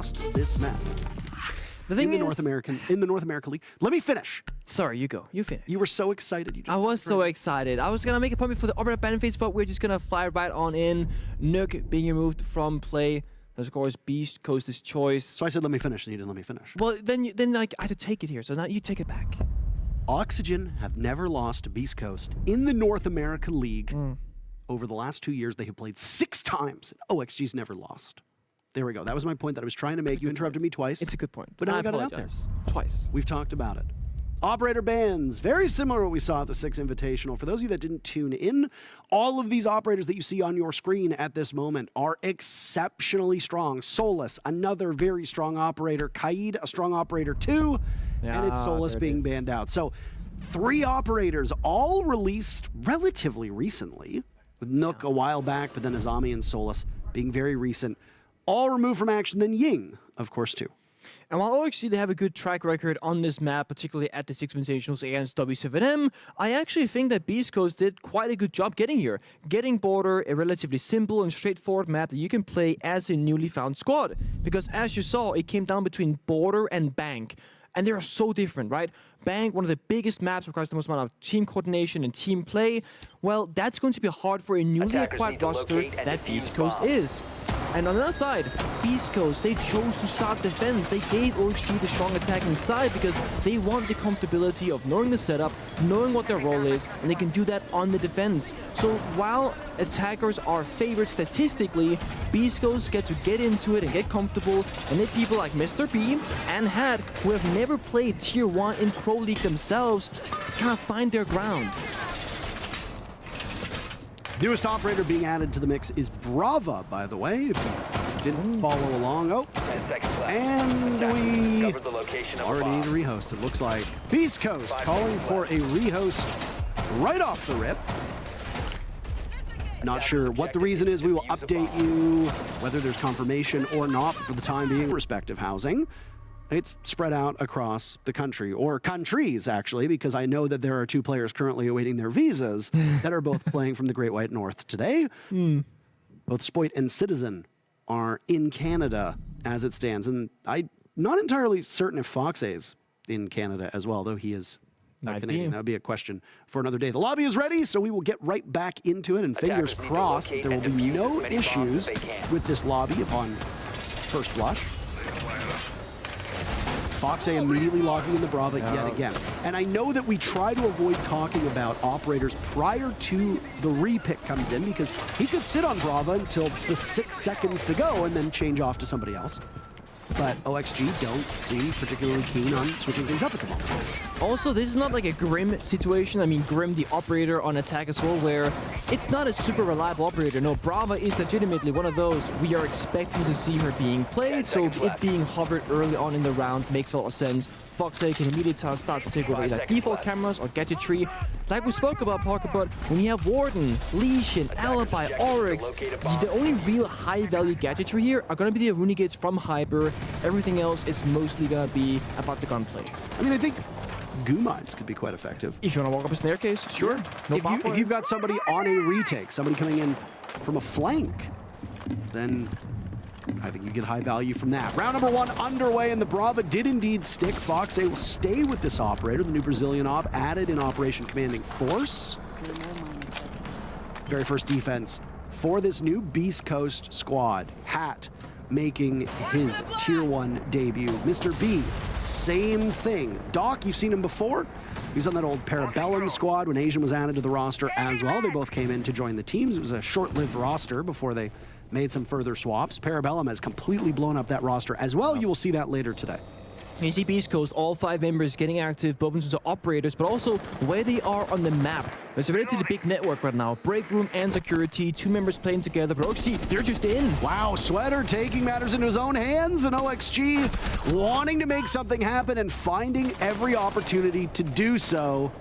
lost this map. The thing in the is, North America League. Let me finish. Sorry, you go. You finish. You were so excited. You just I was so excited. I was gonna make a point for the operator benefits, but we're just gonna fly right on in. Nook being removed from play. There's of course Beast Coast's choice. So I said, let me finish, and you didn't let me finish. Well, then like I had to take it here. So now you take it back. Oxygen have never lost to Beast Coast in the North America League. Over the last 2 years, they have played 6 times, and OXG's never lost. There we go. That was my point that I was trying to make. You interrupted me twice. It's a good point. But now I I got it out there. Twice. We've talked about it. Operator bans, very similar to what we saw at the 6 Invitational. For those of you that didn't tune in, all of these operators that you see on your screen at this moment are exceptionally strong. Solus, another very strong operator. Kaid, a strong operator too. And it's Solus being banned out. So 3 operators all released relatively recently. With Nook a while back, but then Azami and Solus being very recent. All removed from action, then Ying, of course, too. And while OXG, they have a good track record on this map, particularly at the 6 Invitationals against W7M, I actually think that Beast Coast did quite a good job getting here. Getting Border, a relatively simple and straightforward map that you can play as a newly found squad. Because as you saw, it came down between Border and Bank. And they are so different, right? Bank, one of the biggest maps, requires the most amount of team coordination and team play. Well, that's going to be hard for a newly acquired roster that Beast Coast is. And on the other side, Beast Coast, they chose to start defense. They gave OXG the strong attacking side because they want the comfortability of knowing the setup, knowing what their role is, and they can do that on the defense. So while attackers are favored statistically, Beast Coast get to get into it and get comfortable, and let people like Mr. B and Hat, who have never played Tier 1 in Pro League themselves, kind of find their ground. Newest operator being added to the mix is Brava, by the way, if you didn't follow along. Oh, 10 seconds left. and we Covered the location of already need a rehost. It looks like Beast Coast calling for a rehost right off the rip. Not sure what the reason is. We will update you whether there's confirmation or not. For the time being, respective housing. It's spread out across the country, or countries, actually, because I know that there are 2 players currently awaiting their visas that are both playing from the Great White North today. Both Spoit and Citizen are in Canada as it stands, and I'm not entirely certain if Foxay's in Canada as well, though he is Canadian. That would be a question for another day. The lobby is ready, so we will get right back into it, and fingers crossed that there will be no issues with this lobby upon first blush. Foxay immediately logging in the Brava yet again. And I know that we try to avoid talking about operators prior to the repick comes in, because he could sit on Brava until the 6 seconds to go and then change off to somebody else. But OXG don't seem particularly keen on switching things up at the moment. Also, this is not like a Grim situation. I mean, Grim, the operator on attack as well, where it's not a super reliable operator. No, Brava is legitimately one of those we are expecting to see her being played, so it being hovered early on in the round makes a lot of sense. Foxay can immediately start to take over either default cameras or gadgetry. Like we spoke about, Parker, but when you have Warden, Lesion, Alibi, Oryx, the only real high-value gadgetry here are going to be the Runegates from Hyper. Everything else is mostly going to be about the gunplay. I mean, I think goo mines could be quite effective. If you want to walk up a staircase, sure. No if you've got somebody on a retake, somebody coming in from a flank, then I think you get high value from that. Round number 1 underway, and the Brava did indeed stick. Foxay will stay with this operator, the new Brazilian op, added in Operation Commanding Force. Very first defense for this new Beast Coast squad. Hat making his Tier 1 debut. Mr. B, same thing. Doc, you've seen him before. He's on that old Parabellum squad when Asian was added to the roster as well. They both came in to join the teams. It was a short-lived roster before they made some further swaps. Parabellum has completely blown up that roster as well. You will see that later today. You see Beast Coast, all 5 members getting active, both in terms of operators, but also where they are on the map. There's a relatively big network right now. Break room and security, 2 members playing together, but OXG, they're just in. Wow, Sweater taking matters into his own hands, and OXG wanting to make something happen and finding every opportunity to do so.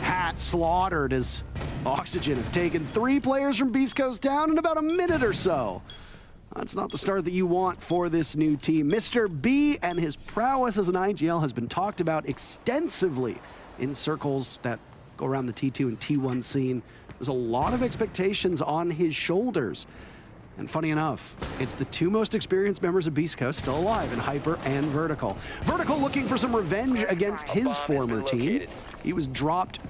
Hat slaughtered as Oxygen have taken 3 players from Beast Coast down in about a minute or so. That's not the start that you want for this new team. Mr. B and his prowess as an IGL has been talked about extensively in circles that go around the T2 and T1 scene. There's a lot of expectations on his shoulders. And funny enough, it's the two most experienced members of Beast Coast still alive in Hyper and Vertical. Vertical looking for some revenge against his former team. He was dropped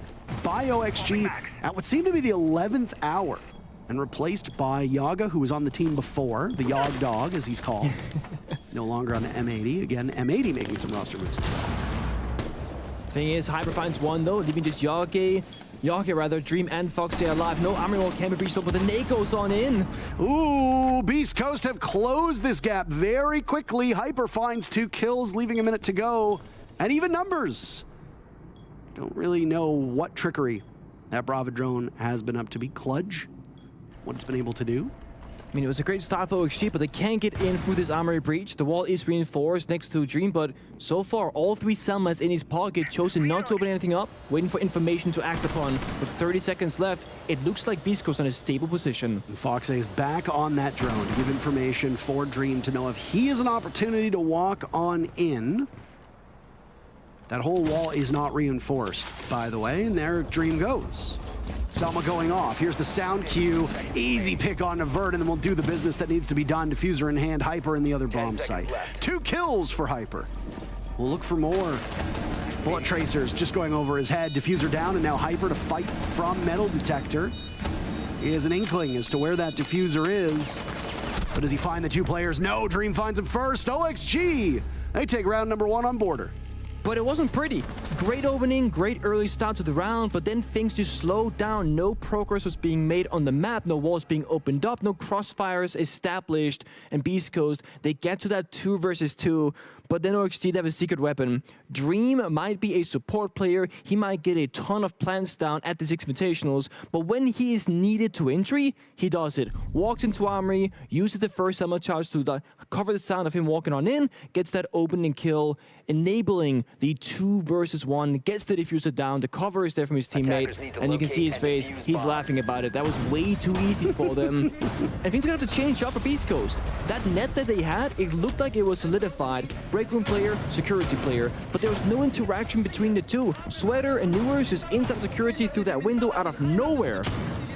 by OXG at what seemed to be the 11th hour and replaced by Yaga, who was on the team before, the Yog Dog, as he's called. No longer on the M80. Again, M80 making some roster moves. Thing is, Hyper finds one though, leaving just Yage, Dream and Foxy alive. No armor wall can be breached, but the nade goes on in. Ooh, Beast Coast have closed this gap very quickly. Hyper finds 2 kills, leaving a minute to go. And even numbers. Don't really know what trickery that Brava drone has been up to. Be Kludge, what it's been able to do. I mean, it was a great start for OXG, but they can't get in through this armory breach. The wall is reinforced next to Dream, but so far, all 3 Selmas in his pocket, chosen not to open anything up, waiting for information to act upon. With 30 seconds left, it looks like Beast Coast on a stable position. Foxe is back on that drone to give information for Dream to know if he has an opportunity to walk on in. That whole wall is not reinforced, by the way, and there Dream goes. Selma going off. Here's the sound cue. Easy pick on Vert, and then we'll do the business that needs to be done. Diffuser in hand, Hyper in the other bomb site. 2 kills for Hyper. We'll look for more. Bullet tracers just going over his head. Diffuser down, and now Hyper to fight from metal detector. He has an inkling as to where that diffuser is. But does he find the 2 players? No, Dream finds him first. OXG, they take round number 1 on border. But it wasn't pretty. Great opening, great early start to the round, but then things just slowed down. No progress was being made on the map, no walls being opened up, no crossfires established. And Beast Coast, they get to that 2 versus 2, but then OXG have a secret weapon. Dream might be a support player, he might get a ton of plants down at the 6 Invitationals, but when he is needed to entry, he does it. Walks into Armory, uses the first Selma charge to cover the sound of him walking on in, gets that opening kill, enabling the 2 versus 1, gets the diffuser down, the cover is there from his teammate, and you can see his face, he's laughing about it. That was way too easy for them. And things are going to have to change up for Beast Coast. That net that they had, it looked like it was solidified. Break room player, security player, but there was no interaction between the 2. Sweater and Newers is inside security through that window out of nowhere.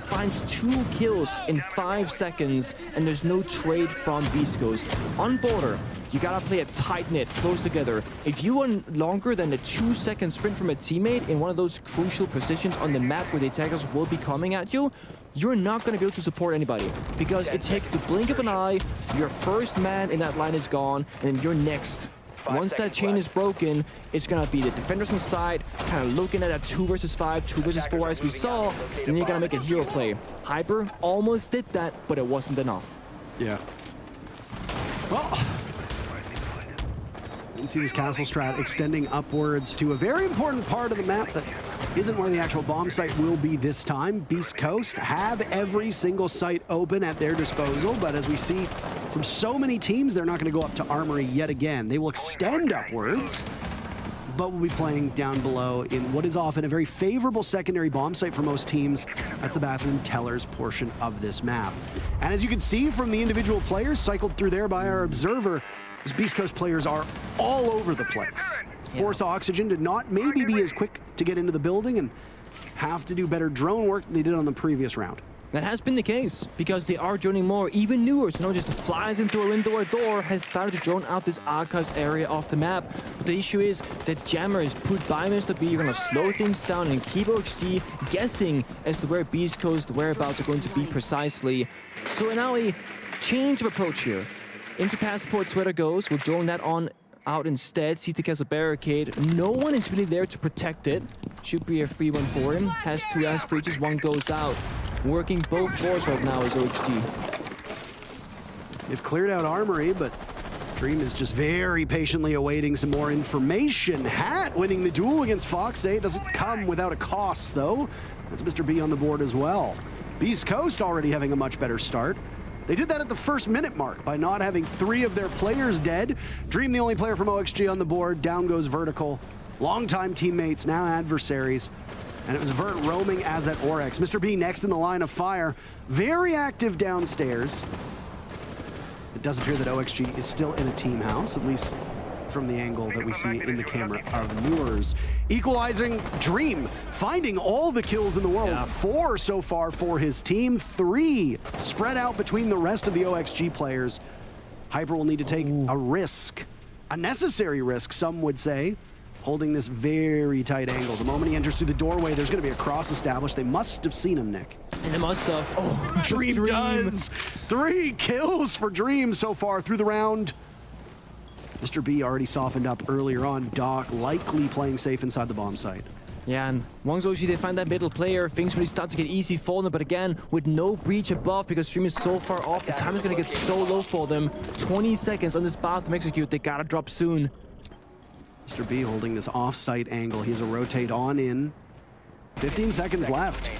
Finds 2 kills in 5 seconds, and there's no trade from Beast Coast. On border, you gotta play a tight knit, close together. If you are longer than a 2-second sprint from a teammate in one of those crucial positions on the map where the attackers will be coming at you, you're not gonna be able to support anybody, because it takes the blink of an eye, your first man in that line is gone, and then you're next. Once that chain is broken, it's gonna be the defenders on side, kind of looking at that 2 versus 5, 2 versus 4 as we saw, and then you're gonna make a hero play. Hyper almost did that, but it wasn't enough. Yeah. Well, you can see this castle strat extending upwards to a very important part of the map that isn't where the actual bomb site will be this time. Beast Coast have every single site open at their disposal, but as we see from so many teams, they're not going to go up to Armory yet again. They will extend upwards, but will be playing down below in what is often a very favorable secondary bomb site for most teams. That's the Bathroom Tellers portion of this map. And as you can see from the individual players cycled through there by our observer, these Beast Coast players are all over the place. Force Oxygen did not maybe be as quick to get into the building and have to do better drone work than they did on the previous round. That has been the case, because they are droning more. Even Newer, so not just flies in through a window or door, has started to drone out this archives area off the map. But the issue is that Jammer is put by Mr. B, you're gonna slow things down and keep OXG guessing as to where Beast Coast whereabouts are going to be precisely. So now a change of approach here. Into Passport Sweater goes, we'll drone that on out instead. Sees the castle barricade. No one is really there to protect it. Should be a free one for him. Has 2 ice breaches, 1 goes out. Working both floors right now is OXG. They've cleared out Armory, but Dream is just very patiently awaiting some more information. Hat winning the duel against Foxe. It doesn't come without a cost, though. That's Mr. B on the board as well. Beast Coast already having a much better start. They did that at the first minute mark by not having 3 of their players dead. Dream the only player from OXG on the board. Down goes Vertical. Longtime teammates, now adversaries. And it was Vert roaming as that Oryx. Mr. B next in the line of fire. Very active downstairs. It does appear that OXG is still in a team house, at least from the angle that we see in the camera of Moors. Equalizing Dream, finding all the kills in the world. Yeah. 4 so far for his team, 3 spread out between the rest of the OXG players. Hyper will need to take a risk, a necessary risk, some would say, holding this very tight angle. The moment he enters through the doorway, there's going to be a cross established. They must have seen him, Nick. And they must have. Oh, Dream does. 3 kills for Dream so far through the round. Mr. B already softened up earlier on. Doc likely playing safe inside the bomb site. Yeah, and OXG, they find that middle player. Things really start to get easy for them, but again, with no breach above because Stream is so far off, the time is going to get so low for them. 20 seconds on this bathroom execute. They got to drop soon. Mr. B holding this off-site angle. He has a rotate on in. 15 seconds left.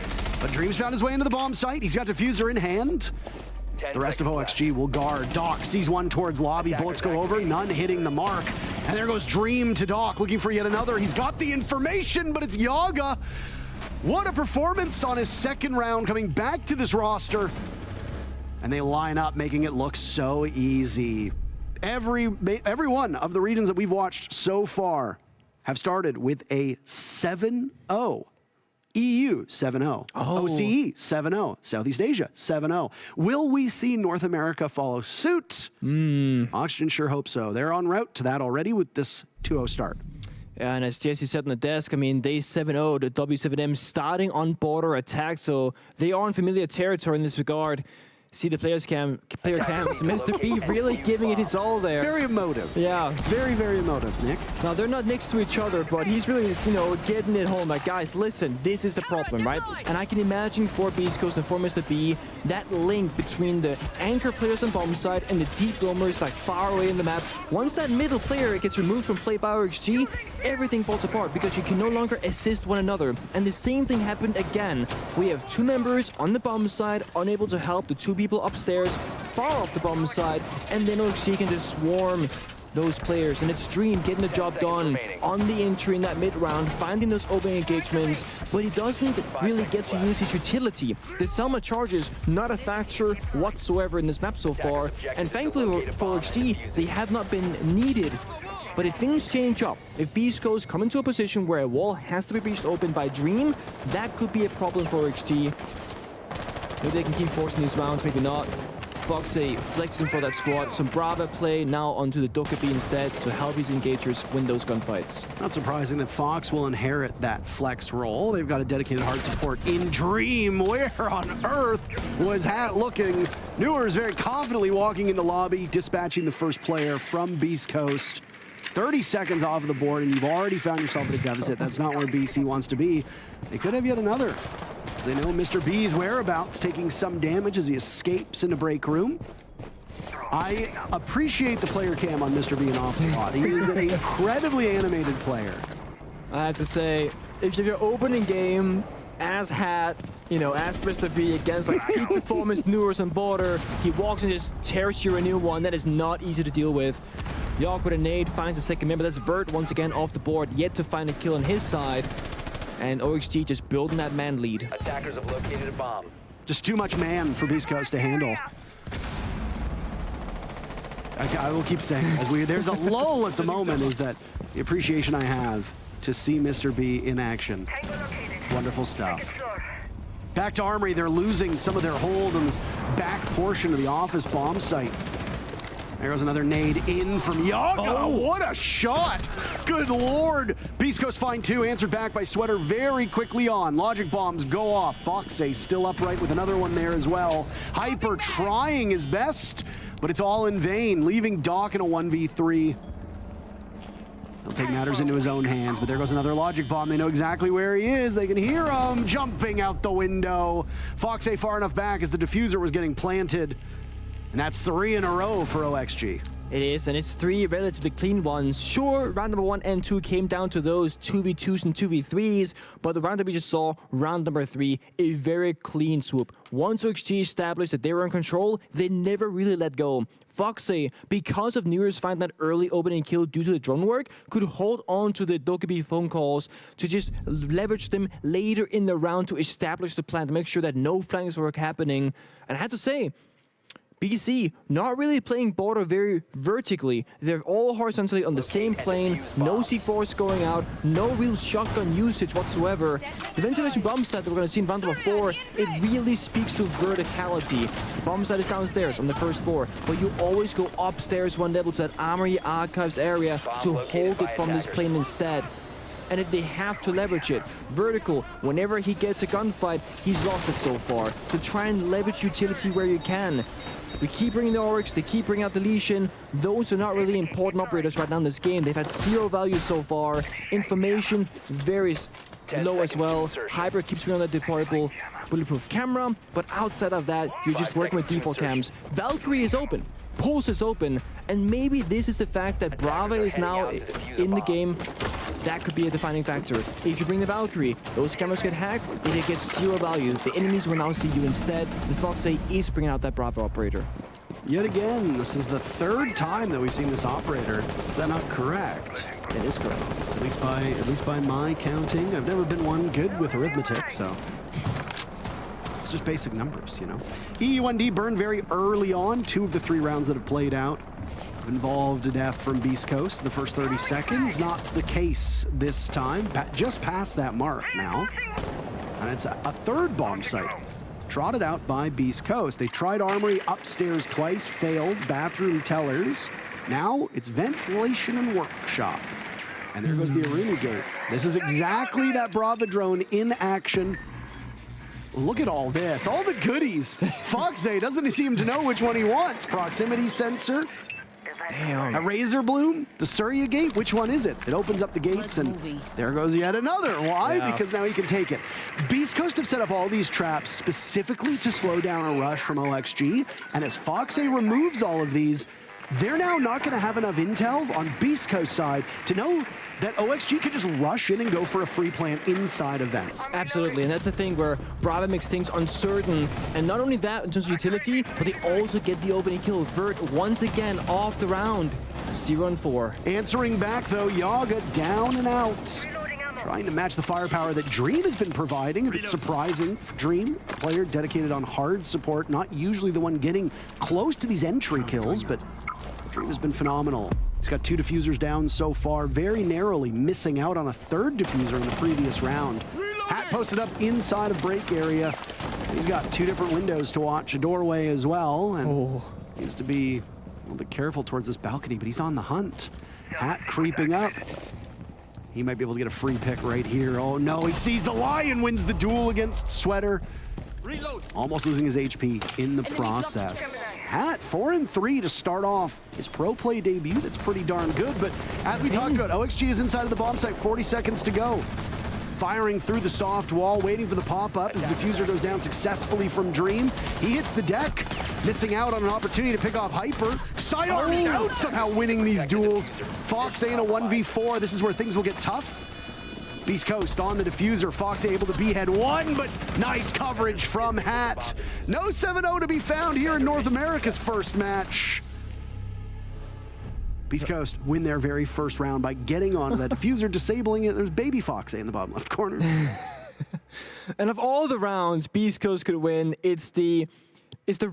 But Dream's found his way into the bomb site. He's got diffuser in hand. The rest of OXG will guard. Doc sees one towards lobby. Bullets go over, none hitting the mark. And there goes Dream to Doc, looking for yet another. He's got the information, but it's Yaga. What a performance on his second round, coming back to this roster. And they line up, making it look so easy. Every one of the regions that we've watched so far have started with a 7-0. EU 7-0, OCE 7-0, Southeast Asia 7-0. Will we see North America follow suit? Oxygen sure hope so. They're en route to that already with this 2-0 start. Yeah, and as Jesse said on the desk, I mean, they 7-0, the W7M starting on border attack, so they are in familiar territory in this regard. See the player cams, Mr. B really giving it his all there. Very emotive. Yeah. Very, very emotive, Nick. Now, they're not next to each other, but he's really, you know, getting it home. Like, guys, listen, this is the problem, right? And I can imagine for Beast Coast and for Mr. B, that link between the anchor players on bomb side and the deep roamers, like, far away in the map. Once that middle player gets removed from play by OXG, everything falls apart because you can no longer assist one another. And the same thing happened again. We have 2 members on the bomb side, unable to help the 2 people upstairs, far off the bomb side, and then OXG can just swarm those players, and it's Dream getting the job done on the entry in that mid-round, finding those open engagements, but he doesn't really get to use his utility. The Selma charges, not a factor whatsoever in this map so far, and thankfully for OXG, they have not been needed. But if things change up, if Beast Coast come into a position where a wall has to be breached open by Dream, that could be a problem for OXG. Maybe they can keep forcing these rounds, maybe not. Foxy flexing for that squad. Some Brava play now onto the Dokkaebi instead to help his engagers win those gunfights. Not surprising that Fox will inherit that flex role. They've got a dedicated hard support in Dream. Where on earth was Hat looking? Newers very confidently walking into lobby, dispatching the first player from Beast Coast. 30 seconds off of the board, and you've already found yourself at a deficit. That's not where BC wants to be. They could have yet another. They know Mr. B's whereabouts, taking some damage as he escapes into break room. I appreciate the player cam on Mr. B an awful lot. He is an incredibly animated player. I have to say, if you're opening game as Hat, you know, as Mr. B against like peak performance Newers and Border, he walks and just tears you a new one. That is not easy to deal with. York with a nade finds a second member. That's Vert once again off the board, yet to find a kill on his side. And OXG just building that man lead. Attackers have located a bomb. Just too much man for Beast Coast to handle. I will keep saying, as there's a lull at the moment, is that the appreciation I have to see Mr. B in action. Wonderful stuff. Back to Armory, they're losing some of their hold on this back portion of the office bomb site. There goes another nade in from Yaga. Oh, what a shot! Good lord! Beast Coast find 2, answered back by Sweater very quickly on. Logic bombs go off. Foxay still upright with another one there as well. Hyper trying his best, but it's all in vain, leaving Doc in a 1v3. He'll take matters into his own hands, but there goes another logic bomb. They know exactly where he is. They can hear him jumping out the window. Foxay far enough back as the diffuser was getting planted. And that's 3 in a row for OXG. It is, and it's 3 relatively clean ones. Sure, round number 1 and 2 came down to those 2v2s and 2v3s, but the round that we just saw, round number 3, a very clean swoop. Once OXG established that they were in control, they never really let go. Foxy, because of Newers finding that early opening kill due to the drone work, could hold on to the Dokkaebi phone calls to just leverage them later in the round to establish the plan, to make sure that no flanks were happening. And I have to say, BC not really playing border very vertically. They're all horizontally on the same plane, no C4s going out, no real shotgun usage whatsoever. The ventilation bomb site that we're going to see in round number 4, it really speaks to verticality. The bomb site is downstairs on the first floor, but you always go upstairs one level to that Armory Archives area to hold it from this plane instead. And if they have to leverage it. Vertical, whenever he gets a gunfight, he's lost it so far. So try and leverage utility where you can. We keep bringing the Oryx, they keep bringing out the Lesion. Those are not really important operators right now in this game. They've had 0 value so far. Information, very low as well. Hyper keeps me on that deployable bulletproof camera, but outside of that, you're just working with default cams. Valkyrie is open. Pulse is open, and maybe this is the fact that Brava is now in the game. That could be a defining factor. If you bring the Valkyrie, those cameras get hacked, and it gets 0 value. The enemies will now see you instead, and Foxy is bringing out that Brava operator. Yet again, this is the 3rd time that we've seen this operator. Is that not correct? It is correct. At least by my counting. I've never been one good with arithmetic, so it's just basic numbers, you know. E1D burned very early on. 2 of the 3 rounds that have played out involved a death from Beast Coast in the first 30 seconds. Not the case this time. Just past that mark now. And it's a 3rd bomb site trotted out by Beast Coast. They tried Armory upstairs twice, failed. Bathroom tellers. Now it's ventilation and workshop. And there goes the arena gate. This is exactly that Brava drone in action. Look at all this, all the goodies. Foxy doesn't seem to know which one he wants. Proximity sensor. Damn. A razor bloom, the Surya gate, which one is it? It opens up the gates and there goes yet another. Why? Yeah. Because now he can take it. Beast Coast have set up all these traps specifically to slow down a rush from OXG. And as Foxy removes all of these, they're now not going to have enough intel on Beast Coast side to know that OXG can just rush in and go for a free plant inside events. Absolutely, and that's the thing where Brava makes things uncertain. And not only that, in terms of utility, but they also get the opening kill. Vert once again off the round. 0-4. Answering back though, Yaga down and out. Trying to match the firepower that Dream has been providing. A bit surprising. Dream, a player dedicated on hard support, not usually the one getting close to these entry kills, but Dream has been phenomenal. He's got 2 diffusers down so far, very narrowly missing out on a 3rd diffuser in the previous round. Hat posted up inside of break area. He's got 2 different windows to watch, a doorway as well, and needs to be a little bit careful towards this balcony, but he's on the hunt. Hat creeping up. He might be able to get a free pick right here. Oh no, he sees the Lion, wins the duel against Sweater. Reload. Almost losing his HP in the process. Hat 4-3 to start off his pro play debut. That's pretty darn good, but as we talked about, OXG is inside of the bomb site, 40 seconds to go. Firing through the soft wall, waiting for the pop-up as the diffuser goes down successfully from Dream. He hits the deck, missing out on an opportunity to pick off Hyper. Sidearm out, somehow winning these duels. Fox in a 1v4. This is where things will get tough. Beast Coast on the diffuser. Fox able to behead 1, but nice coverage from Hat. No 7-0 to be found here in North America's first match. Beast Coast win their very first round by getting onto that diffuser, disabling it. There's baby Foxy in the bottom left corner. And of all the rounds Beast Coast could win, it's the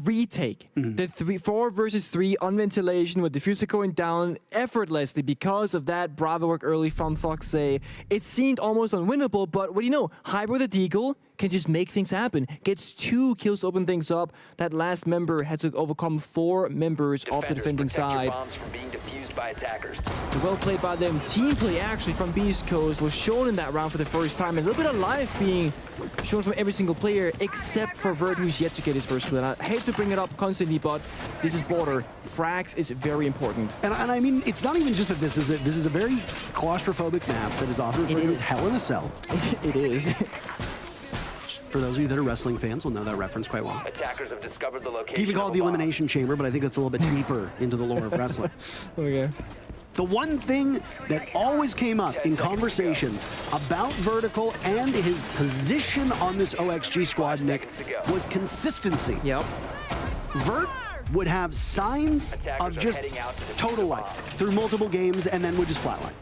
retake. The 4 versus 3 on ventilation with diffuser going down effortlessly because of that Bravo work early from Foxy. It seemed almost unwinnable, but what do you know? Hyper the Deagle can just make things happen. Gets 2 kills to open things up. That last member had to overcome 4 members off the defending side. So well played by them. Team play actually from Beast Coast was shown in that round for the first time. And a little bit of life being shown from every single player except for Vert, who's yet to get his first kill. And I hate to bring it up constantly, but this is border. Frags is very important. And I mean, it's not even just that this is a very claustrophobic map that is often referred to as Hell in a Cell. It is. For those of you that are wrestling fans will know that reference quite well. Attackers have discovered the location. You can call it the Elimination Chamber, but I think that's a little bit deeper into the lore of wrestling. Okay. The one thing that always came up in conversations about Vertical and his position on this OXG squad, Nick, was consistency. Yep. Vert would have signs of just total life through multiple games and then would just flatline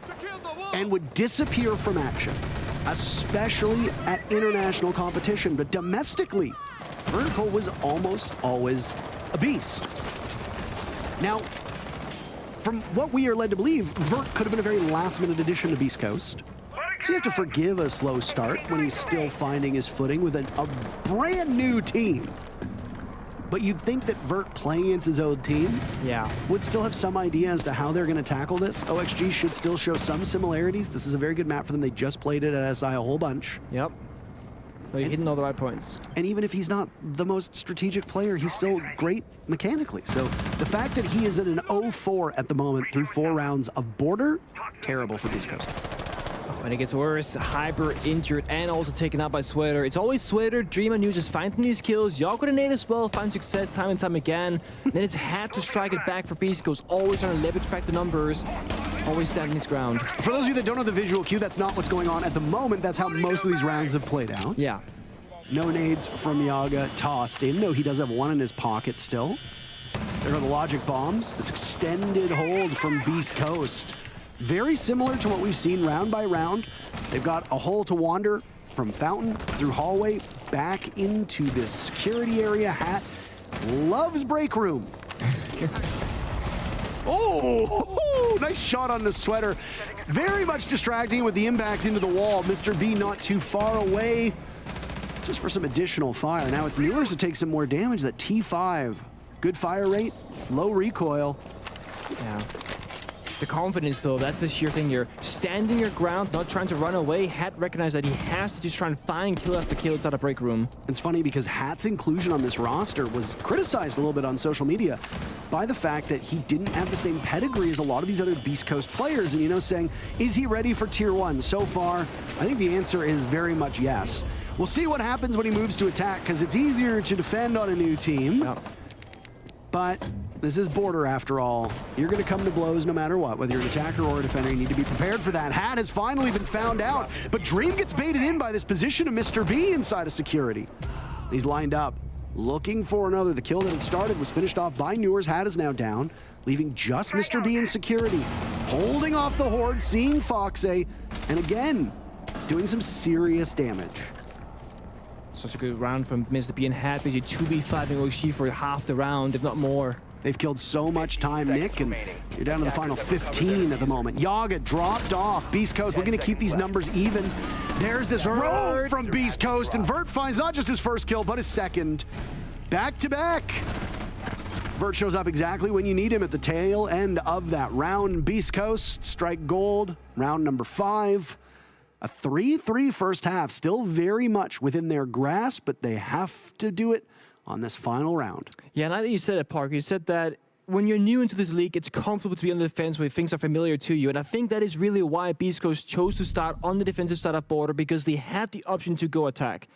and would disappear from action, especially at international competition. But domestically, Vertical was almost always a beast. Now, from what we are led to believe, Vert could have been a very last-minute addition to Beast Coast. So you have to forgive a slow start when he's still finding his footing with a brand new team. But you'd think that Vert playing against his old team would still have some idea as to how they're going to tackle this. OXG should still show some similarities. This is a very good map for them. They just played it at SI a whole bunch. Yep. Well, you're hitting all the right points. And even if he's not the most strategic player, he's still great mechanically. So the fact that he is at an 0-4 at the moment through 4 rounds of border, terrible for Beast Coast. And it gets worse. Hyper injured and also taken out by Sweater. It's always Sweater. Dreamer News is finding these kills. Yako the Nate as well find success time and time again. Then it's had to strike it back for Beast Coast. Always trying to leverage back the numbers. Always standing his ground. For those of you that don't know the visual cue, that's not what's going on at the moment. That's how most of these rounds have played out. Yeah. No nades from Yaga tossed in. No, he does have one in his pocket still. There are the logic bombs. This extended hold from Beast Coast. Very similar to what we've seen round by round. They've got a hole to wander from fountain through hallway back into this security area. Hat loves break room. Oh, nice shot on the Sweater. Very much distracting with the impact into the wall. Mr. B not too far away. Just for some additional fire. Now it's Newers to take some more damage. That T5, good fire rate, low recoil. Yeah. The confidence, though, that's the sheer thing here. Standing your ground, not trying to run away. Hat recognized that he has to just try and find kill after kill inside a break room. It's funny because Hat's inclusion on this roster was criticized a little bit on social media by the fact that he didn't have the same pedigree as a lot of these other Beast Coast players. And, you know, saying, is he ready for Tier 1? So far, I think the answer is very much yes. We'll see what happens when he moves to attack, because it's easier to defend on a new team. Oh. But this is border after all. You're going to come to blows no matter what. Whether you're an attacker or a defender, you need to be prepared for that. Hat has finally been found out, but Dream gets baited in by this position of Mr. B inside of security. He's lined up, looking for another. The kill that had started was finished off by Newers. Hat is now down, leaving just Mr. B in security. Holding off the horde, seeing Foxay, and again, doing some serious damage. Such a good round from Mr. B and Hat, basically 2v5ing OXG for half the round, if not more. They've killed so much time, Nick, and you're down to the final 15 at the moment. Yaga dropped off. Beast Coast looking to keep these numbers even. There's this roam from Beast Coast, and Vert finds not just his first kill, but his second. Back to back. Vert shows up exactly when you need him at the tail end of that round. Beast Coast strike gold, round number 5. A 3-3 first half, still very much within their grasp, but they have to do it on this final round. Yeah, now that you said it, Parker, you said that when you're new into this league, it's comfortable to be on the defense where things are familiar to you. And I think that is really why Beast Coast chose to start on the defensive side of border, because they had the option to go attack.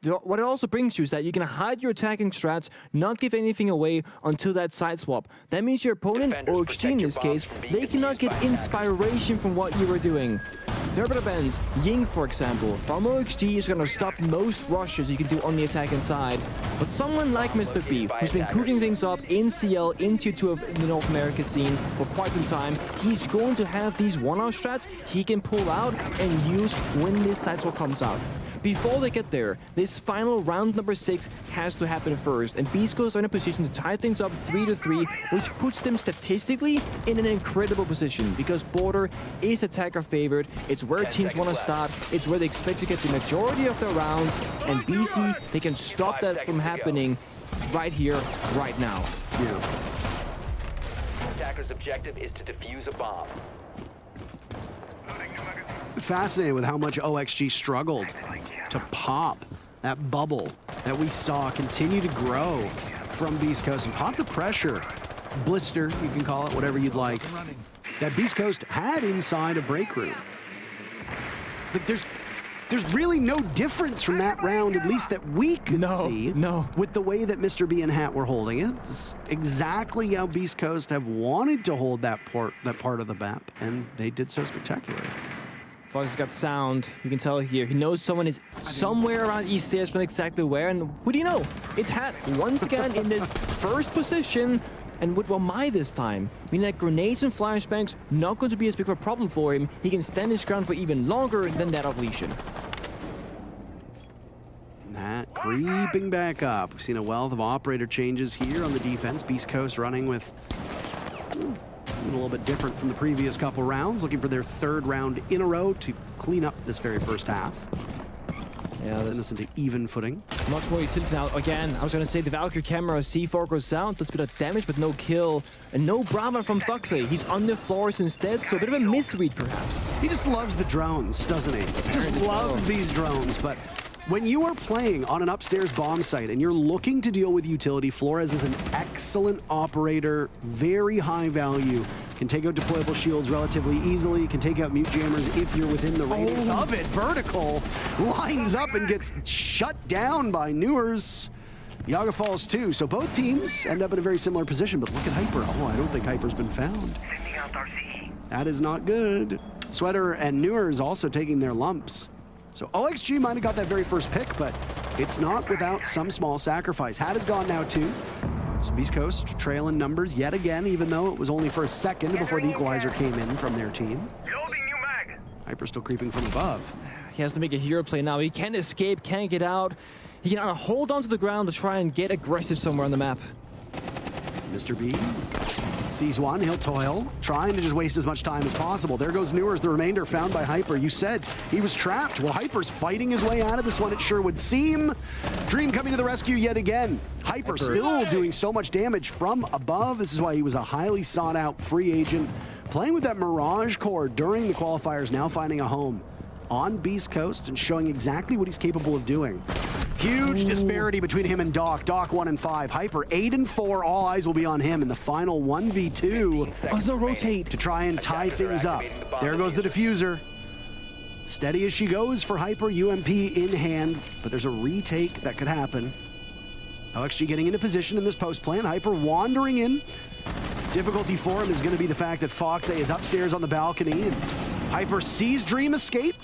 What it also brings you is that you can hide your attacking strats, not give anything away until that side swap. That means your opponent, OXG in this case, they cannot get inspiration from what you were doing. There are better bans. Ying, for example, from OXG is going to stop most rushes you can do on the attacking side. But someone like Mr. B, who's been cooking things up in CL, in Tier 2 of the North America scene for quite some time, he's going to have these one-off strats he can pull out and use when this side swap comes out. Before they get there, this final round number 6 has to happen first, and Beast Coast are in a position to tie things up 3-3, which puts them statistically in an incredible position, because border is attacker favored. It's where teams want to start, it's where they expect to get the majority of their rounds, and BC, they can stop that from happening right here, right now. Yeah. Attacker's objective is to defuse a bomb. Fascinated with how much OXG struggled to pop that bubble that we saw continue to grow from Beast Coast and pop the pressure, blister, you can call it, whatever you'd like, that Beast Coast had inside a break room. Like there's really no difference from that round, at least that we could see, with the way that Mr. B and Hat were holding it. It's exactly how Beast Coast have wanted to hold that part of the map, and they did so spectacularly. Fox has got sound. You can tell here. He knows someone is somewhere around East Stairs, but exactly where. And who do you know? It's Hat once again in this first position, and with Wamai this time. Meaning that grenades and flashbangs not going to be as big of a problem for him. He can stand his ground for even longer than that of Lesion. That creeping back up. We've seen a wealth of operator changes here on the defense. Beast Coast running with a little bit different from the previous couple rounds, looking for their third round in a row to clean up this very first half. Yeah, send us into even footing. Much more utility now. Again, I was going to say the Valkyrie camera, C4 goes down, does a bit of damage, but no kill. And no Brava from Foxley. He's on the floors instead, so a bit of a misread, perhaps. He just loves the drones, doesn't he? Just loves these drones, but when you are playing on an upstairs bomb site and you're looking to deal with utility, Flores is an excellent operator, very high value, can take out deployable shields relatively easily, can take out mute jammers if you're within the radius of it. Vertical lines up and gets shut down by Newers. Yaga falls too, so both teams end up in a very similar position, but look at Hyper. Oh, I don't think Hyper's been found. That is not good. Sweater and Newers also taking their lumps. So OXG might have got that very first pick, but it's not without some small sacrifice. Hat is gone now too. So Beast Coast trailing numbers yet again, even though it was only for a second before the equalizer came in from their team. Hyper still creeping from above. He has to make a hero play now. He can't escape, can't get out. He can hold on to the ground to try and get aggressive somewhere on the map. Mr. B sees one, he'll toil, trying to just waste as much time as possible. There goes Newers, the remainder found by Hyper. You said he was trapped. Well, Hyper's fighting his way out of this one, it sure would seem. Dream coming to the rescue yet again. Hyper still doing so much damage from above. This is why he was a highly sought out free agent. Playing with that Mirage core during the qualifiers, now finding a home on Beast Coast and showing exactly what he's capable of doing. Huge disparity between him and Doc. Doc 1 and 5. Hyper 8 and 4. All eyes will be on him in the final 1v2. Also rotate to try and tie things up. There goes the diffuser. Steady as she goes for Hyper, UMP in hand, but there's a retake that could happen. OXG getting into position in this post plan. Hyper wandering in. Difficulty for him is going to be the fact that Fox is upstairs on the balcony, and Hyper sees Dream escape.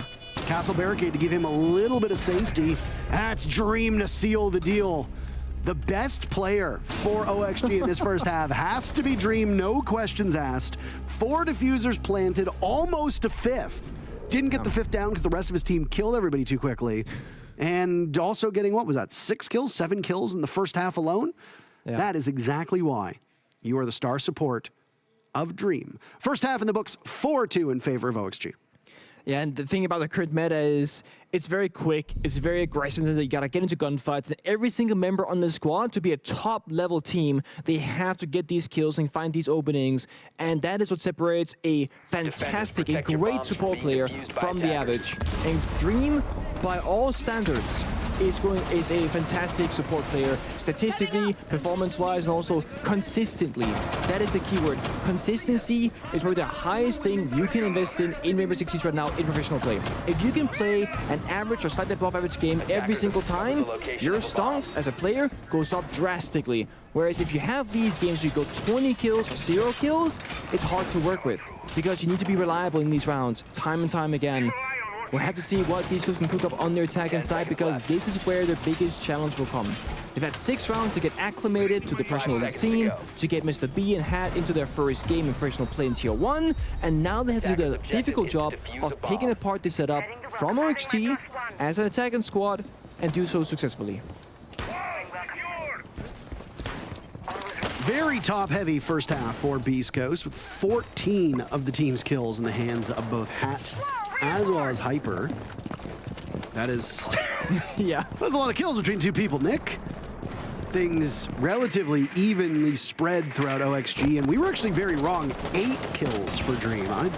Castle barricade to give him a little bit of safety. That's Dream to seal the deal. The best player for OXG in this first half has to be Dream, no questions asked. 4 diffusers planted, almost a fifth. Didn't get the fifth down because the rest of his team killed everybody too quickly. And also getting, what was that, 6 kills, 7 kills in the first half alone? Yeah. That is exactly why you are the star support of Dream. First half in the books, 4-2 in favor of OXG. Yeah, and the thing about the current meta is it's very quick, it's very aggressive, you gotta get into gunfights, and every single member on the squad, to be a top-level team, they have to get these kills and find these openings, and that is what separates a fantastic, a great support player from the average. And Dream, by all standards, is a fantastic support player, statistically, performance-wise, and also consistently. That is the keyword. Consistency is probably the highest thing you can invest in Rainbow Six Siege right now in professional play. If you can play an average or slightly above average game every single time, your stonks as a player goes up drastically. Whereas if you have these games where you go 20 kills or 0 kills, it's hard to work with because you need to be reliable in these rounds, time and time again. We'll have to see what these guys can cook up on their attack side because this is where their biggest challenge will come. They've had 6 rounds to get acclimated to the professional scene, to get Mr. B and Hat into their first game in professional play in Tier 1, and now they have to do the difficult job of picking apart the setup from OXG as an attacking squad and do so successfully. Very top-heavy first half for Beast Coast, with 14 of the team's kills in the hands of both Hat as well as Hyper. That is... yeah. That's a lot of kills between 2 people, Nick. Things relatively evenly spread throughout OXG, and we were actually very wrong. 8 kills for Dream. I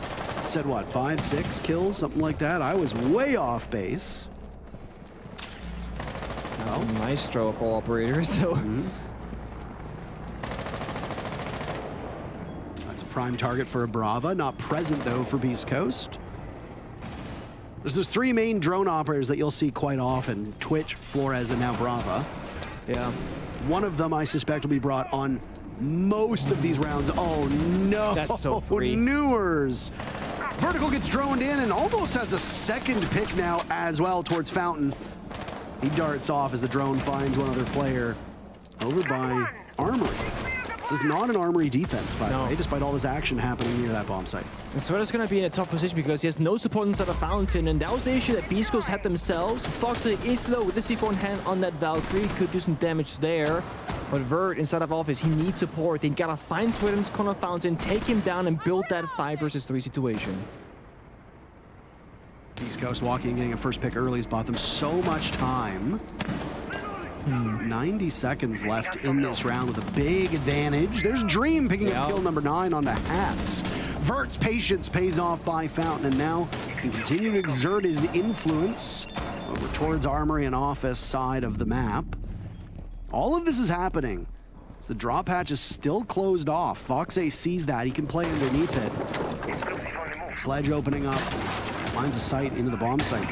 said, what, 5, 6 kills? Something like that. I was way off base. Oh, maestro of all operators, so... That's a prime target for a Brava. Not present, though, for Beast Coast. There's 3 main drone operators that you'll see quite often. Twitch, Flores, and now Brava. Yeah. One of them, I suspect, will be brought on most of these rounds. Oh, no. That's so free. Newers. Vertical gets droned in and almost has a second pick now as well towards Fountain. He darts off as the drone finds one other player over by Armory. This is not an Armory defense, by the No. way, despite all this action happening near that bomb site. And Sweater's gonna be in a tough position because he has no support inside the fountain, and that was the issue that Beast Coast had themselves. Foxy is below with the C4 in hand on that Valkyrie, could do some damage there. But Vert inside of office, he needs support. They gotta find Sweater in this corner fountain, take him down, and build that 5 versus 3 situation. East Coast walking, getting a first pick early has bought them so much time. 90 seconds left in this round with a big advantage. There's Dream picking up kill number 9 on the Hats. Vert's patience pays off by Fountain, and now can continue to exert his influence over towards Armory and Office side of the map. All of this is happening. The drop hatch is still closed off. Fox sees that. He can play underneath it. Sledge opening up. Finds a sight into the bomb site.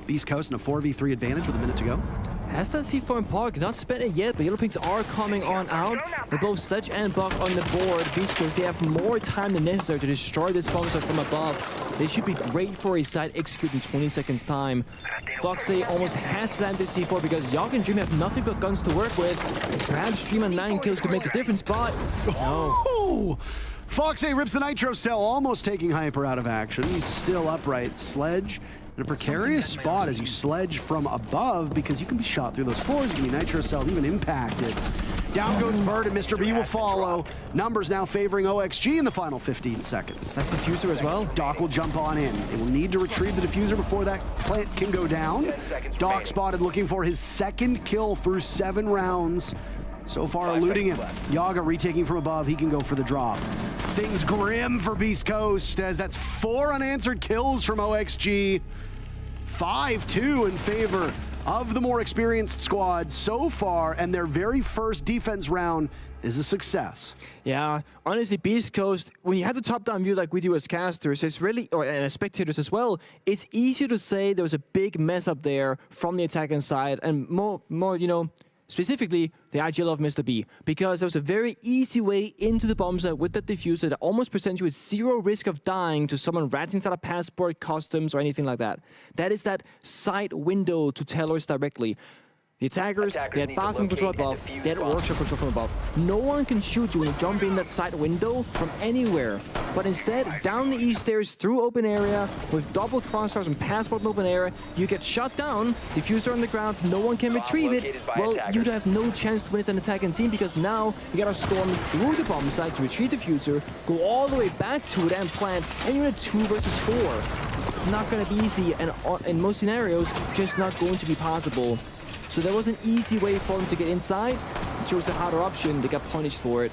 Beast Coast in a 4v3 advantage with a minute to go. Has that C4 in Park, not spent it yet, but Yellow Pinks are coming on out. With both Sledge and Buck on the board, Beast Coast, they have more time than necessary to destroy this bomb site from above. They should be great for a side execute in 20 seconds time. Foxy almost has to land this C4 because Yogg and Dream have nothing but guns to work with. Perhaps Dream and 9 kills could make the difference, but no. Oh! Fox rips the Nitro Cell, almost taking Hyper out of action. He's still upright. Sledge in a precarious spot as you sledge from above because you can be shot through those floors. You can be Nitro Cell, even impacted. Down goes Vert, and Mr. B will follow. Numbers now favoring OXG in the final 15 seconds. That's the diffuser as well. Doc will jump on in. It will need to retrieve the diffuser before that plant can go down. Doc spotted looking for his second kill through 7 rounds. So far eluding him. Yaga retaking from above. He can go for the drop. Things grim for Beast Coast as that's 4 unanswered kills from OXG. 5-2 in favor of the more experienced squad so far, and their very first defense round is a success. Yeah, honestly, Beast Coast, when you have the top-down view like we do as casters, it's really, and as spectators as well, it's easy to say there was a big mess up there from the attacking side, and more, you know, specifically the IGL of Mr. B, because there was a very easy way into the bomb site with that diffuser that almost presents you with 0 risk of dying to someone ratting inside a passport, customs, or anything like that. That is that side window to tellers directly. The attackers, they had bathroom control above, they had workshop control from above. No one can shoot you when you jump in that side window from anywhere. But instead, down the east stairs through open area, with double crossfires and passport in open area, you get shot down, diffuser on the ground, no one can retrieve it. Well, you'd have no chance to win as an attacking team because now you gotta storm through the bomb site to retrieve diffuser, go all the way back to it and plant, and you're in a 2 versus 4. It's not gonna be easy, and in most scenarios, just not going to be possible. So there was an easy way for them to get inside. They chose the harder option. They got punished for it.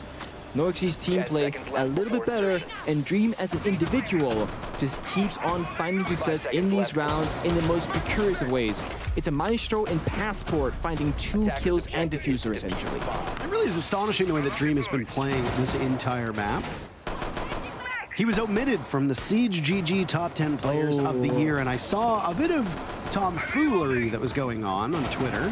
OXG's team play a little bit better, and Dream as an individual just keeps on finding success in these rounds in the most precarious of ways. It's a maestro in passport, finding 2 kills and diffuser essentially. It really is astonishing the way that Dream has been playing this entire map. He was omitted from the Siege GG top 10 players of the year, and I saw a bit of tomfoolery that was going on Twitter.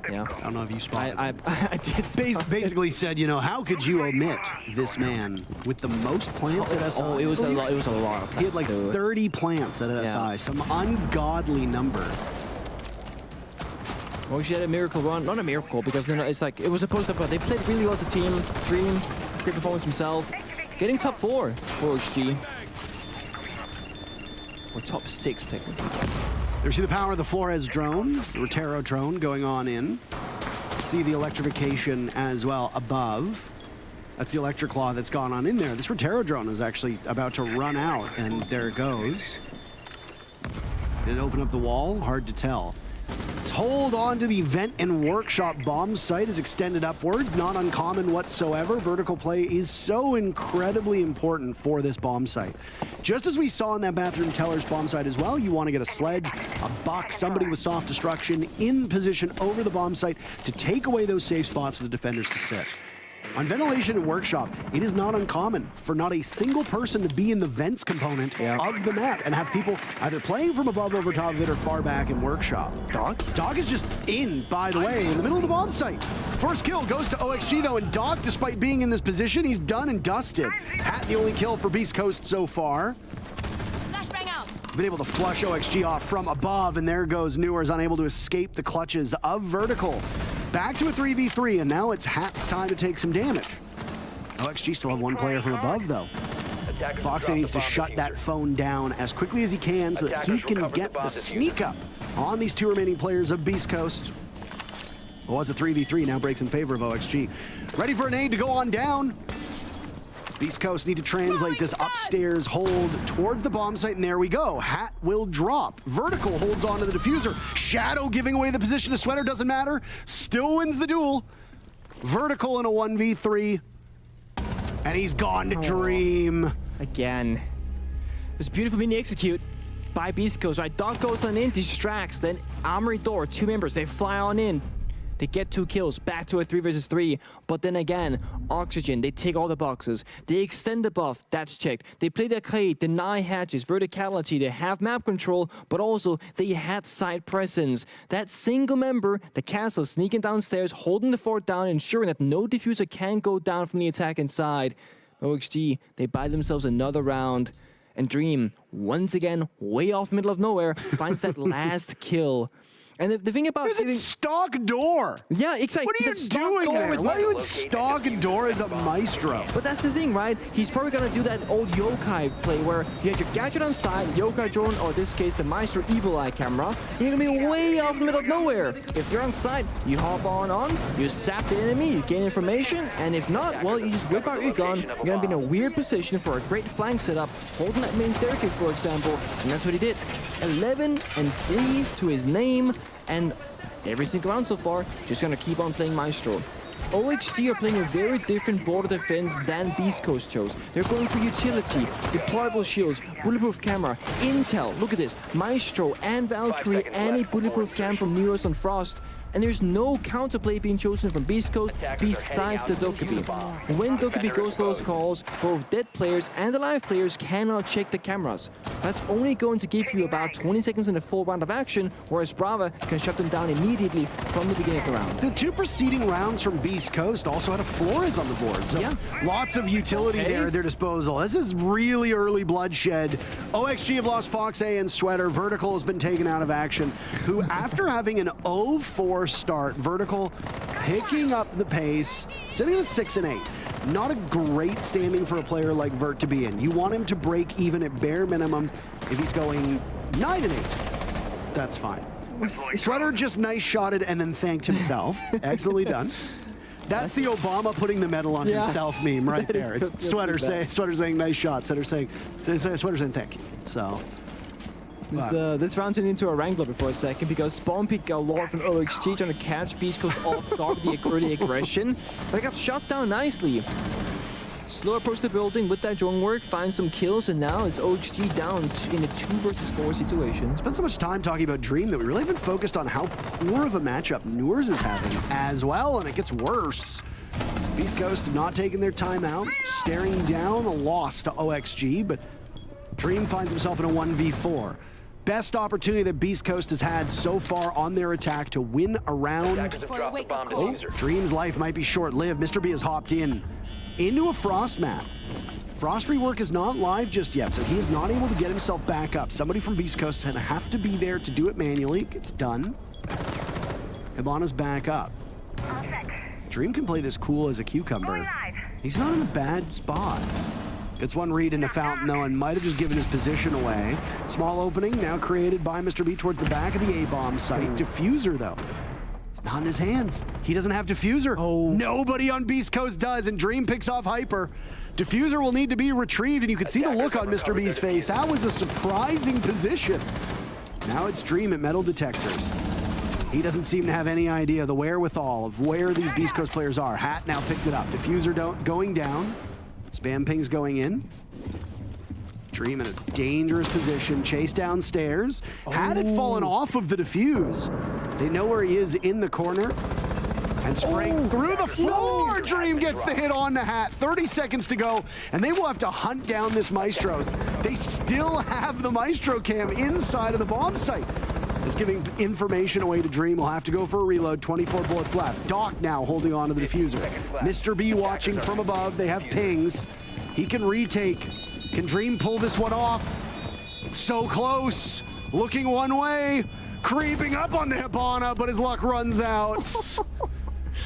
Yeah. I don't know if you spotted. I did. Basically said, you know, how could you omit this man with the most plants at SI? Oh, it was a lot. It was a lot. He had like 30 plants at SI, some ungodly number. Well, she had a miracle run. Not a miracle, because then it's like, it was supposed to, but they played really well as a team. Dream, great performance himself. Getting top 4 for OXG. Or top 6, technically. There's the power of the Flores drone, the Rotero drone going on in. See the electrification as well above. That's the electric claw that's gone on in there. This Rotero drone is actually about to run out, and there it goes. Did it open up the wall? Hard to tell. Hold on to the vent and workshop bomb site is extended upwards. Not uncommon whatsoever. Vertical play is so incredibly important for this bomb site. Just as we saw in that bathroom teller's bomb site as well, you want to get a sledge, a buck, somebody with soft destruction in position over the bomb site to take away those safe spots for the defenders to sit. On ventilation and workshop, it is not uncommon for not a single person to be in the vents component of the map and have people either playing from above over top of it or far back in workshop. Doc is just in, by the way, in the middle of the bomb site. First kill goes to OXG though, and Doc, despite being in this position, he's done and dusted. Hat the only kill for Beast Coast so far. Flashbang out. Been able to flush OXG off from above, and there goes Newers, unable to escape the clutches of Vertical. Back to a 3v3, and now it's Hat's time to take some damage. OXG still have one player from above, though. Fox needs to shut that phone down as quickly as he can so that he can get the sneak up on these two remaining players of Beast Coast. It was a 3v3, now breaks in favor of OXG. Ready for a nade to go on down. Beast Coast need to translate this upstairs hold towards the bomb site, and there we go. Hat will drop. Vertical holds on to the diffuser. Shadow giving away the position to Sweater, doesn't matter. Still wins the duel. Vertical in a 1v3. And he's gone to Dream. Again. It was a beautiful mini execute by Beast Coast, right? Dog goes on in, distracts, then Armory Door, two members, they fly on in. They get 2 kills, back to a 3 versus 3. But then again, Oxygen, they take all the boxes. They extend the buff, that's checked. They play their crate, deny hatches, verticality, they have map control, but also they had side presence. That single member, the castle, sneaking downstairs, holding the fort down, ensuring that no diffuser can go down from the attack inside. OXG, they buy themselves another round. And Dream, once again, way off middle of nowhere, finds that last kill. And the thing about There's a stock door. Yeah, exactly. What are you doing there? Why would stock door as a maestro? But that's the thing, right? He's probably gonna do that old yokai play where you have your gadget on side, yokai drone, or in this case the maestro evil eye camera. And you're gonna be way off in the middle of nowhere. If you're on side, you hop on, you zap the enemy, you gain information, and if not, well, you just whip out your gun. You're gonna be in a weird position for a great flank setup, holding that main staircase, for example, and that's what he did. 11 and 3 to his name. And every single round so far, just gonna keep on playing Maestro. OXG are playing a very different border defense than Beast Coast chose. They're going for utility, deployable shields, bulletproof camera, intel. Look at this, Maestro and Valkyrie and a bulletproof cam from Neos on Frost. And there's no counterplay being chosen from Beast Coast besides the Dokkaebi. When Dokkaebi goes to those calls, both dead players and alive players cannot check the cameras. That's only going to give you about 20 seconds in a full round of action, whereas Brava can shut them down immediately from the beginning of the round. The 2 preceding rounds from Beast Coast also had a Flores on the board, so yeah, lots of utility there at their disposal. This is really early bloodshed. OXG have lost Fox A and Sweater. Vertical has been taken out of action, who after having an 0-4 start, Vertical picking up the pace, sitting at 6 and 8. Not a great standing for a player like Vert to be in. You want him to break even at bare minimum. If he's going 9 and 8, that's fine. Sweater just nice shotted and then thanked himself. Excellently done. That's the Obama putting the medal on himself meme right there. It's Sweater saying nice shot. Sweater saying thank you. So. This round turned into a Wrangler for a second because Spawn Peak got Lord from OXG trying to catch Beast Coast off guard with the early aggression. But it got shot down nicely. Slow approach the building with that drone work, find some kills, and now it's OXG down in a 2 versus 4 situation. Spent so much time talking about Dream that we really haven't focused on how poor of a matchup Noors is having as well, and it gets worse. Beast Coast not taking their time out, staring down a loss to OXG, but Dream finds himself in a 1v4. Best opportunity that Beast Coast has had so far on their attack to win a round. Oh, Dream's life might be short-lived. Mr. B has hopped into a Frost map. Frost rework is not live just yet, so he is not able to get himself back up. Somebody from Beast Coast is going to have to be there to do it manually. It's done. Hibana's back up. Dream can play this cool as a cucumber. He's not in a bad spot. Gets one read into Fountain, though, and might have just given his position away. Small opening now created by Mr. B towards the back of the A-bomb site. Diffuser, though. It's not in his hands. He doesn't have Diffuser. Oh. Nobody on Beast Coast does, and Dream picks off Hyper. Diffuser will need to be retrieved, and you can see the look on Mr. B's face. That was a surprising position. Now it's Dream at metal detectors. He doesn't seem to have any idea the wherewithal of where these Beast Coast players are. Hat now picked it up. Diffuser going down. Spam ping's going in. Dream in a dangerous position. Chase downstairs. Had it fallen off of the defuse. They know where he is in the corner. And spraying through the floor. Dream gets the hit on the Hat. 30 seconds to go. And they will have to hunt down this Maestro. They still have the Maestro cam inside of the bomb site. It's giving information away to Dream. Will have to go for a reload. 24 bullets left. Doc now holding on to the diffuser. Mr. B watching from above. They have pings. He can retake. Can Dream pull this one off? So close. Looking one way. Creeping up on the Hibana, but his luck runs out.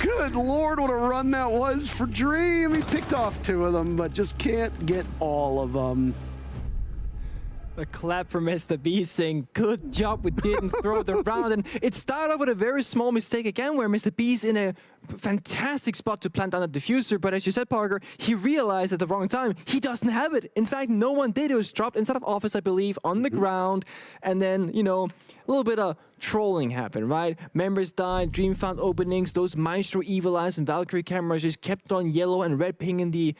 Good Lord, what a run that was for Dream. He picked off 2 of them, but just can't get all of them. A clap for Mr. B saying, good job, we didn't throw the round. And it started off with a very small mistake again, where Mr. B's in a fantastic spot to plant down a diffuser. But as you said, Parker, he realized at the wrong time, he doesn't have it. In fact, no one did. It was dropped inside of office, I believe, on the ground. And then, you know, a little bit of trolling happened, right? Members died, Dream found openings. Those Maestro Evil Eyes and Valkyrie cameras just kept on yellow and red pinging the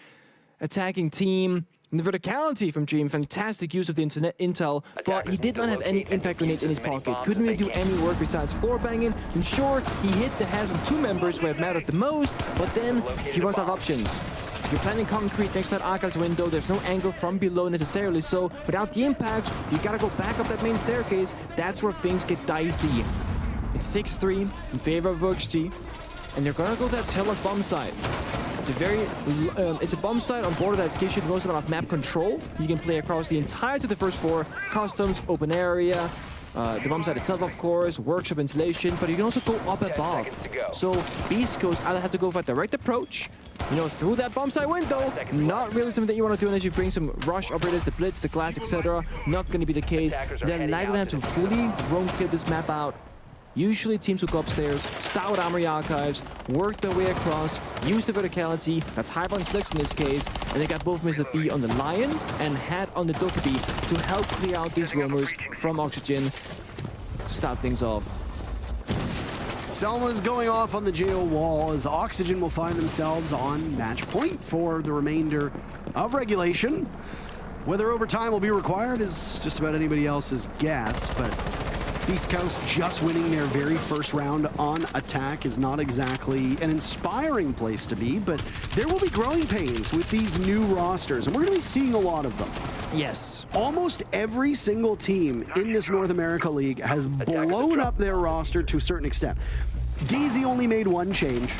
attacking team. And the verticality from Dream, fantastic use of the internet intel, but he did not have any impact grenades in his pocket. Couldn't really do any work besides floor banging. And sure, he hit the heads of 2 members where it mattered the most, but then he runs out of options. You're planting concrete next to that Archive's window, there's no angle from below necessarily, so without the impact, you gotta go back up that main staircase. That's where things get dicey. It's 6-3 in favor of OXG, and they're gonna go to that Teller's bomb site. It's a bomb site on border that gives you the most amount of map control. You can play across the entirety of the first floor, customs, open area, the bomb site itself, of course, workshop installation, but you can also go up above. So Beast Coast either have to go for a direct approach, you know, through that bomb site window. Not really something that you want to do unless you bring some rush operators, the blitz, the glass, etc. Not going to be the case. They're likely to have to fully roam clear this map out. Usually teams will go upstairs, start with Armory Archives, work their way across, use the verticality, that's Hyper and Slicks in this case, and they got both Mr. B on the Lion and Hat on the Dokkaebi to help clear out these roamers from Oxygen to start things off. Selma's going off on the jail wall as Oxygen will find themselves on match point for the remainder of regulation. Whether overtime will be required is just about anybody else's guess, but Beast Coast just winning their very first round on attack is not exactly an inspiring place to be, but there will be growing pains with these new rosters, and we're going to be seeing a lot of them. Yes. Almost every single team in this North America League has blown up their roster to a certain extent. DZ only made 1 change.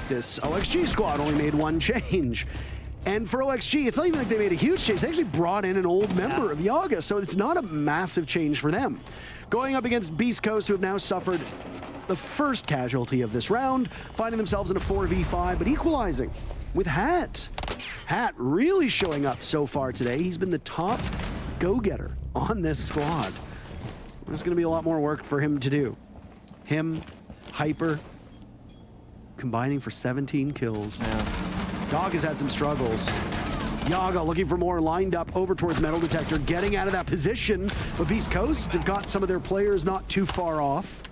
This OXG squad only made 1 change. And for OXG, it's not even like they made a huge change. They actually brought in an old member of Yaga, so it's not a massive change for them. Going up against Beast Coast, who have now suffered the first casualty of this round, finding themselves in a 4v5, but equalizing with Hat. Hat really showing up so far today. He's been the top go-getter on this squad. There's going to be a lot more work for him to do. Him, Hyper, combining for 17 kills. Yeah. Dog has had some struggles. Yaga looking for more, lined up over towards Metal Detector, getting out of that position. But Beast Coast have got some of their players not too far off.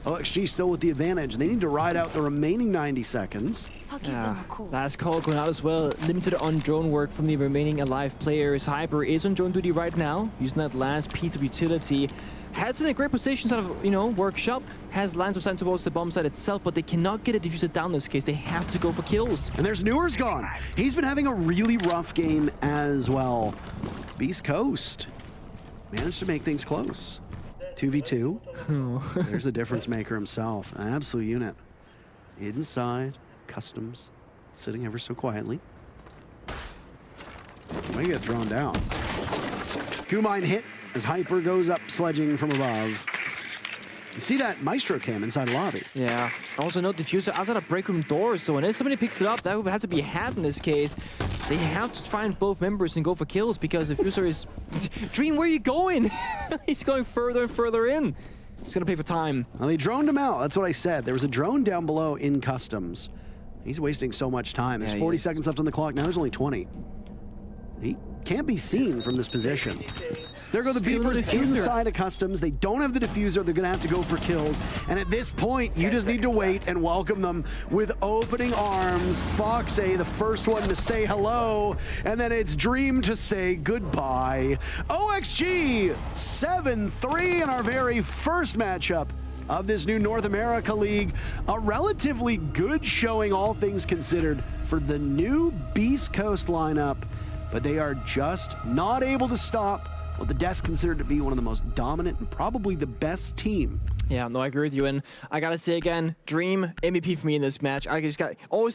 OXG still with the advantage. They need to ride out the remaining 90 seconds. I'll give them a call. Last call going out as well. Limited on drone work from the remaining alive players. Hyper is on drone duty right now, using that last piece of utility. Hat's in a great position, sort of, you know, workshop. Has lines of sight towards the bomb site itself, but they cannot get a diffuser down in this case. They have to go for kills. And there's Newer's gone. He's been having a really rough game as well. Beast Coast managed to make things close. 2v2. Oh. There's a difference maker himself. An absolute unit. Inside, customs, sitting ever so quietly. Might get thrown down. Kumine hit as Hyper goes up sledging from above. You see that Maestro cam inside the lobby. Yeah. Also no diffuser outside of break room doors, so when somebody picks it up, that would have to be a Hat in this case. They have to find both members and go for kills because the diffuser is... Dream, where are you going? He's going further and further in. He's gonna pay for time. Well, they droned him out. That's what I said. There was a drone down below in customs. He's wasting so much time. There's 40 seconds left on the clock. Now there's only 20. He can't be seen from this position. There go the Beepers inside of customs. They don't have the diffuser. They're going to have to go for kills. And at this point, you just need to wait and welcome them with opening arms. Foxay, the first one to say hello. And then it's Dream to say goodbye. OXG 7-3 in our very first matchup of this new North America League. A relatively good showing, all things considered, for the new Beast Coast lineup. But they are just not able to stop what the desk considered to be one of the most dominant and probably the best team. Yeah, no, I agree with you. And I gotta say again, Dream, MVP for me in this match. I just got always